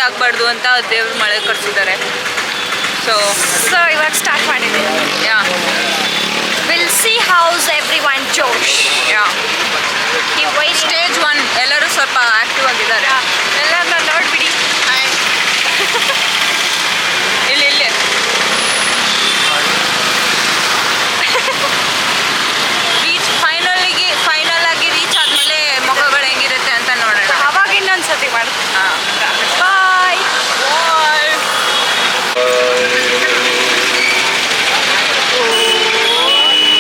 ಆಗಬಾರ್ದು ಅಂತ ದೇವ್ರು ಮಳೆ ಕಟ್ಸಿದ್ದಾರೆ. ಸೊ ಇವಾಗ ಸ್ಟಾರ್ಟ್ ಮಾಡಿದ್ದೀವಿ. ಯಾ will see house every one Josh. Yeah stage 1 ಎಲ್ಲರೂ ಸ್ವಲ್ಪ ಆ್ಯಕ್ಟಿವ್ ಆಗಿದ್ದಾರೆ. ಎಲ್ಲರನ್ನ ನೋಡ್ಬಿಡಿ. ಇಲ್ಲಿ ರೀಚ್ ಫೈನಲ್ ಆಗಿ ರೀಚ್ ಆದಮೇಲೆ ಮುಖಗಳು ಹೆಂಗಿರುತ್ತೆ ಅಂತ ನೋಡೋಣ. ಅವಾಗ ಇನ್ನೊಂದ್ಸತಿ ಮಾಡ್ತೀನಿ. ಹಾಂ ಬಾಯ್.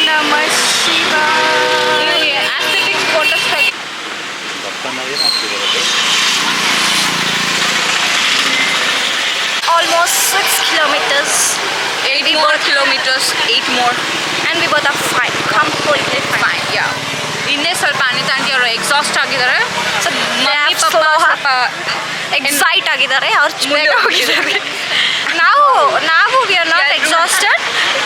ನಮಃ ಶಿವಾಯ. ಆಸ್ಥೆಟಿಕ್ ಫೋಟೋಸ್ ತೆಗಿ. Almost 6 kilometers. 8 more kilometers, 8 more. And we both are fine. Completely fine. Fine, yeah. ಇನ್ನೇ ಸ್ವಲ್ಪ ಅನಿತಾ ಆಂಟಿ ಅವರು ಎಕ್ಸಾಸ್ಟ್ ಆಗಿದ್ದಾರೆ. So ಮಮ್ಮಿ ಪಾಪ ಸ್ವಲ್ಪ ಎಕ್ಸೈಟ್ ಆಗಿದ್ದಾರೆ. ಅವ್ರು ಬೇಗ ಹೋಗಿದ್ದಾರೆ. ನಾವು we are not exhausted,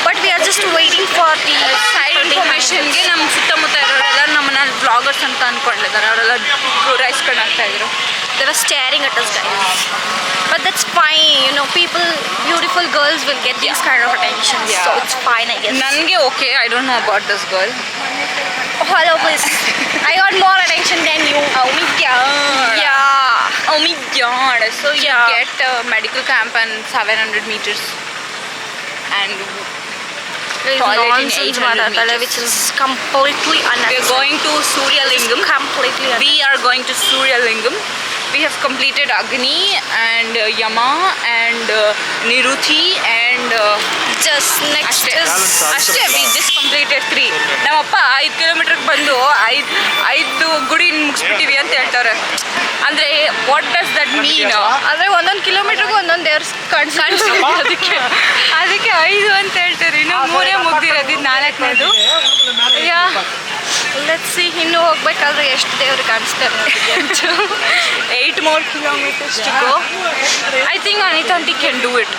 but we are just waiting for the side ಇನ್ಫಾರ್ಮೇಷನ್ಗೆ ನಮ್ಮ ಸುತ್ತಮುತ್ತ ಇರೋರೆಲ್ಲ ನಮ್ಮನ್ನ ಬ್ಲಾಗರ್ಸ್ ಅಂತ ಅಂದ್ಕೊಂಡಿದ್ದಾರೆ. ಅವರೆಲ್ಲ ಗುರಾಯಿಸ್ಕೊಂಡು ಆಗ್ತಾ ಇದ್ರು. They were staring at us, guys. But that's fine, you know, beautiful girls will get these kind of attention. Yeah. So it's fine, I guess. ನನಗೆ okay, I don't know about this girl. Hello, please. I got more attention than you. Oh my god. Yeah. Oh my god. So you Yeah. get a medical camp and 700 meters and toilet in 800 meters. Which is completely We are unnecessary. going to Surya Lingam. Completely unnecessary. We are going to Surya Lingam. We have completed Agni and Yama and Niruthi and Just next is ಅಷ್ಟೇ we just completed 3. ನಮ್ಮಪ್ಪ 5 ಕಿಲೋಮೀಟರ್ಗೆ ಬಂದು ಐದು ಗುಡಿ ಮುಗಿಸ್ಬಿಟ್ಟಿವಿ ಅಂತ ಹೇಳ್ತಾರೆ. ಅಂದರೆ what does that ಮೀನ್? ಅಂದರೆ ಒಂದೊಂದು ಕಿಲೋಮೀಟರ್ಗೂ ಒಂದೊಂದು ದೇವ್ರ ಕಾಣಿಸ್ತೀವಿ. ಅದಕ್ಕೆ 5 ಅಂತ ಹೇಳ್ತಾರೆ. ಇನ್ನು 3 ಮುಗ್ದಿರೋದು, 4ನೇದು. Yeah let's see. ಇನ್ನೂ ಹೋಗ್ಬೇಕಾದ್ರೆ ಎಷ್ಟು ದೇವ್ರು ಕಾಣಿಸ್ತಾರೆ. 8 more kilometers to go. I think Anita aunty can do it.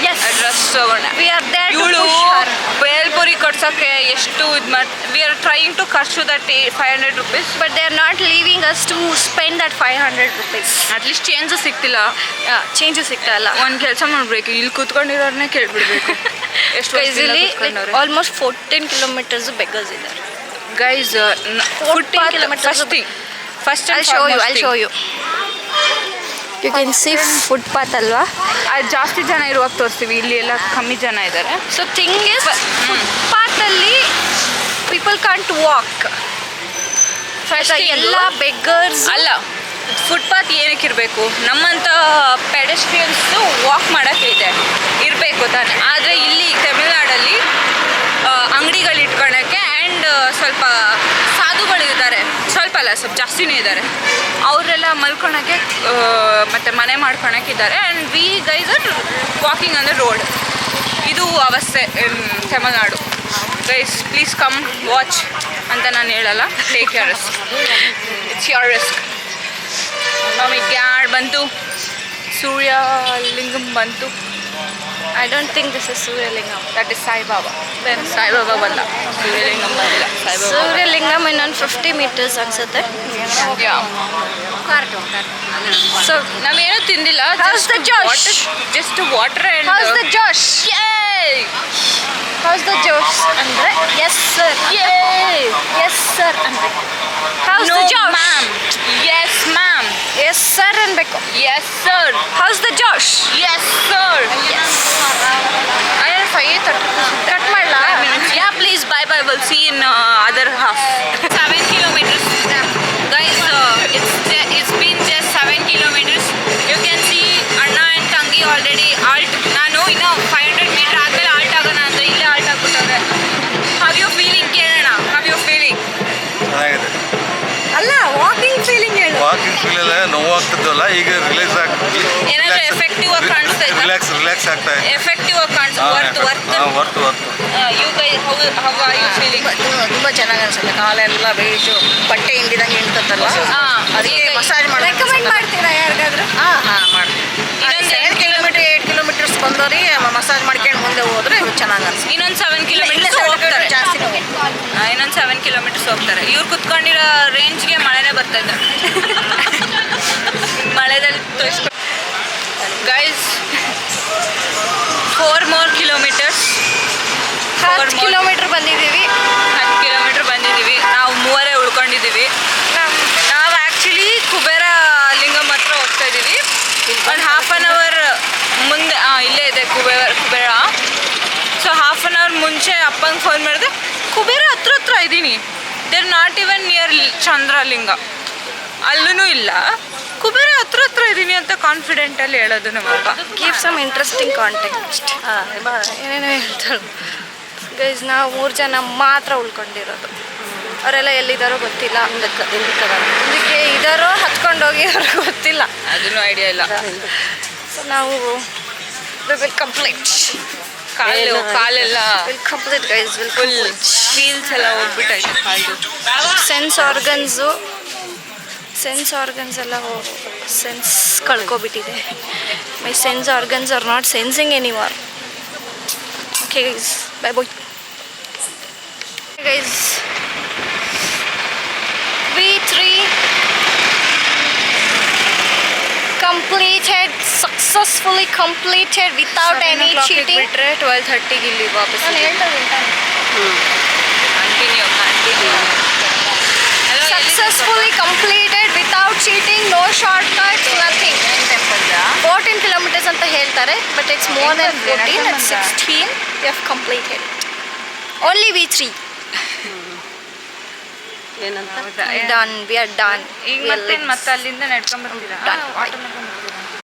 Yes. Address ತಗೊಂಡೆ. We are there to ಇವಳು push her. ಬೇಲ್ಪುರಿ ಕಟ್ಸೋಕ್ಕೆ ಎಷ್ಟು ಇದು we are trying to ಖರ್ಚು that 500 rupees. But they are not leaving us to spend that 500 rupees. At least change ಸಿಗ್ತಿಲ್ಲ. Change ಸಿಗ್ತಾ ಇಲ್ಲ. ಒಂದು ಕೆಲಸ ಮಾಡಬೇಕು, ಇಲ್ಲಿ ಕೂತ್ಕೊಂಡಿರೋರನ್ನೇ ಕೇಳ್ಬಿಡ್ಬೇಕು. ಎಷ್ಟು ಇಲ್ಲಿ ಆಲ್ಮೋಸ್ಟ್ 14 kilometers beggars ಇದ್ದಾರೆ. Guys 14 kilometers. First I'll show you. You can see footpath ಅಲ್ವಾ? ಜಾಸ್ತಿ ಜನ ಇರುವಾಗ ತೋರಿಸ್ತೀವಿ. ಇಲ್ಲಿ ಎಲ್ಲ ಕಮ್ಮಿ ಜನ ಇದ್ದಾರೆ. So thing is footpath ಅಲ್ಲಿ people can't walk. ಎಲ್ಲ ಬೆಗ್ಗರ್ಸ್ ಅಲ್ಲ, ಫುಟ್ಪಾತ್ ಏನಕ್ಕೆ ಇರಬೇಕು? ನಮ್ಮಂಥ ಪೆಡೆಸ್ಟ್ರಿಯನ್ಸು ವಾಕ್ ಮಾಡೋಕ್ಕೆ ಇರಬೇಕು ತಾನೆ. ಆದರೆ ಇಲ್ಲಿ ತಮಿಳ್ನಾಡಲ್ಲಿ ಅಂಗಡಿಗಳು ಇಟ್ಕೊಳ್ಳೋಕ್ಕೆ ಆ್ಯಂಡ್ ಸ್ವಲ್ಪ ಸಾಧುಗಳಿದ್ದಾರೆ. ಸ್ವಲ್ಪ ಅಲ್ಲ, ಸ್ವಲ್ಪ ಜಾಸ್ತಿನೇ ಇದ್ದಾರೆ. ಅವರೆಲ್ಲ ಮಲ್ಕೊಳಕ್ಕೆ ಮತ್ತು ಮನೆ ಮಾಡ್ಕೊಳಕ್ಕಿದ್ದಾರೆ. And we guys are walking on the road. ಇದು ಅವಸ್ಥೆ Tamil Nadu. Guys please come watch ಅಂತ ನಾನು ಹೇಳಲ್ಲ. Take your risk, it's your risk. Mad ಬಂತು, ಸೂರ್ಯ ಲಿಂಗಂ ಬಂತು. I don't think this is Suryalingam. That is Saibaba. Then Saibaba ಬಂದ, ಸೂರ್ಯಲಿಂಗಂ ಬಂದಿಲ್ಲ. ಸಾಯಿಬಾಬಾ Suryalingam ಇನ್ನೊಂದು 50 meters ಅನ್ಸುತ್ತೆ. ಸೊ ನಾವೇನೂ ತಿಂದಿಲ್ಲ. How's the Josh? Just water and How's the Josh? How's the Josh? ಅಂದ್ರೆ yes sir. Yes sir ಅಂದ್ರೆ How's No the Josh? ma'am. Yes ma'am. Yes sir ಅನ್ಬೇಕು. Yes sir. How's the Josh? Yes sir. Yes. I have 5:30. Cut ಮಾಡ್ಲಾ? Yeah, please. Bye. We'll see in other half. 7 kilometers. Guys, it's been just 7 kilometers. You can see Anna and Tangi already alt. ನಾನು ಇನ್ನು 500 meter ಆದ್ಮೇಲೆ alt ಆಗೋಣ ಅಂದ್ರೆ ಇಲ್ಲೇ alt ಆಗ್ಬಿಟ್ಟವ್ರೆ. How you feeling ಕೇಳೋಣ? How you feeling? ಚೆನ್ನಾಗಿದೆ. ಅಲ್ಲ walking feeling ಹೇಳು. ವಾಕಿಂಗ್ ಫೀಲ್ ಎಲ್ಲ ನೋವಾಗ್ತಿದ್ವಲ್ಲ, ಈಗ ರಿಲ್ಯಾಕ್ಸ್ ಏನಾದ್ರು effective ಆಗಿ ಕಾಣಿಸ್ತಾ ಇತ್ತಾ? ರಿಲ್ಯಾಕ್ಸ್ ಆಗ್ತಾ ಇದೆ. Effective ಆಗಿ ಕಾಣಿಸ್ತಾ worth. You guys, how are you feeling? ತುಂಬ ಚೆನ್ನಾಗಿ ಅನ್ಸುತ್ತೆ. ಕಾಲೆಲ್ಲ ಬೇಜು ಬಟ್ಟೆ ಹಿಂಡಿದಂಗೆ ಹಿಂಡ್ತತ್ತಲ್ಲ, ಅದಕ್ಕೆ ಮಸಾಜ್ ರೆಕಮೆಂಡ್ ಮಾಡ್ತೀರಾ ಯಾರಿಗಾದ್ರೂ? ಹಾಂ ಮಾಡ್ತೀವಿ. 7 kilometer 8 kilometers ಬಂದವ್ರಿಗೆ ಮಸಾಜ್ ಮಾಡ್ಕೊಂಡು ಮುಂದೆ ಹೋದ್ರೆ ಚೆನ್ನಾಗಿ ಅನ್ಸುತ್ತೆ. ಇನ್ನೊಂದು 7 kilometers ಹೋಗ್ತಾರೆ. ಜಾಸ್ತಿನೇ ಇನ್ನೊಂದು 7 kilometers ಹೋಗ್ತಾರೆ. ಇವ್ರು ಕುತ್ಕೊಂಡಿರೋ ರೇಂಜ್ಗೆ ಮಳೆನೇ ಬರ್ತಾ ಇದೆ. ಮಳೆದಲ್ಲಿ ತೋರಿಸ್ಕೊಂಡು ಗೈಸ್ 4 more kilometers. 10 ಕಿಲೋಮೀಟರ್ ಬಂದಿದ್ದೀವಿ. 10 ಕಿಲೋಮೀಟರ್ ಬಂದಿದ್ದೀವಿ. ನಾವು ಮೂವರೇ ಉಳ್ಕೊಂಡಿದ್ದೀವಿ. ನಾವು ಆ್ಯಕ್ಚುಲಿ ಕುಬೇರ ಲಿಂಗಂ ಹತ್ರ ಹೋಗ್ತಾ ಇದ್ದೀವಿ. ಒಂದು ಹಾಫ್ ಆನ್ ಅವರ್ ಮುಂದೆ ಇಲ್ಲೇ ಇದೆ Kubera. So half an hour ಮುಂಚೆ ಅಪ್ಪಂಗೆ ಫೋನ್ ಮಾಡಿದೆ, ಕುಬೇರ ಹತ್ರ ಇದ್ದೀನಿ, there not even near Chandralinga, ಅಲ್ಲೂ ಇಲ್ಲ, ಕುಬೇರ ಹತ್ರ ಇದ್ದೀನಿ ಅಂತ ಕಾನ್ಫಿಡೆಂಟಲ್ಲಿ ಹೇಳೋದು ನಮ್ಮಪ್ಪ. Give some interesting context. ಏನೇನೋ ಹೇಳ್ತಾಳೆ. ಗೈಸ್ ನಾವು 3 ಜನ ಮಾತ್ರ ಉಳ್ಕೊಂಡಿರೋದು. ಅವರೆಲ್ಲ ಎಲ್ಲಿದ್ದಾರೋ ಗೊತ್ತಿಲ್ಲ. ಇದಕ್ಕೆ ಇದ್ದಾರೋ ಹತ್ಕೊಂಡು ಹೋಗಿದಾರೋ ಗೊತ್ತಿಲ್ಲ. ಅದನ್ನು ಐಡಿಯಾ ಇಲ್ಲ. ಸೊ ನಾವು ವಿಲ್ ಕಂಪ್ಲೀಟ್. ಕಾಲೆಲ್ಲ will complete guys, will full complete. Wheels ಎಲ್ಲ ಹೋಗ್ಬಿಟ್ಟೈತೆ ಕಾಲು. ಸೆನ್ಸ್ ಆರ್ಗನ್ಸ್ ಎಲ್ಲ ಸೆನ್ಸ್ ಕಳ್ಕೊಬಿಟ್ಟಿದೆ. My sense organs are not sensing anymore. Okay guys, bye bye guys. V3 successfully completed without any cheating. ಬಿಟ್ರೆ 12:30 ಇಲ್ಲಿ ವಾಪಸ್. ನಾನು ಹೇಳ್ತಾ ಇದ್ದೀನಿ. Continue Successfully completed without cheating, no shortcuts, nothing. 14 kilometers ಅಂತ ಹೇಳ್ತಾರೆ, but it's more than 14, it's 16 we have completed. Only V3. ಏನಂತ Done, we are done. ಈಗ ಮತ್ತೆ ಅಲ್ಲಿಂದ ನಡ್ಕೊಂಡ್ ಬರ್ತೀರಾ? Done.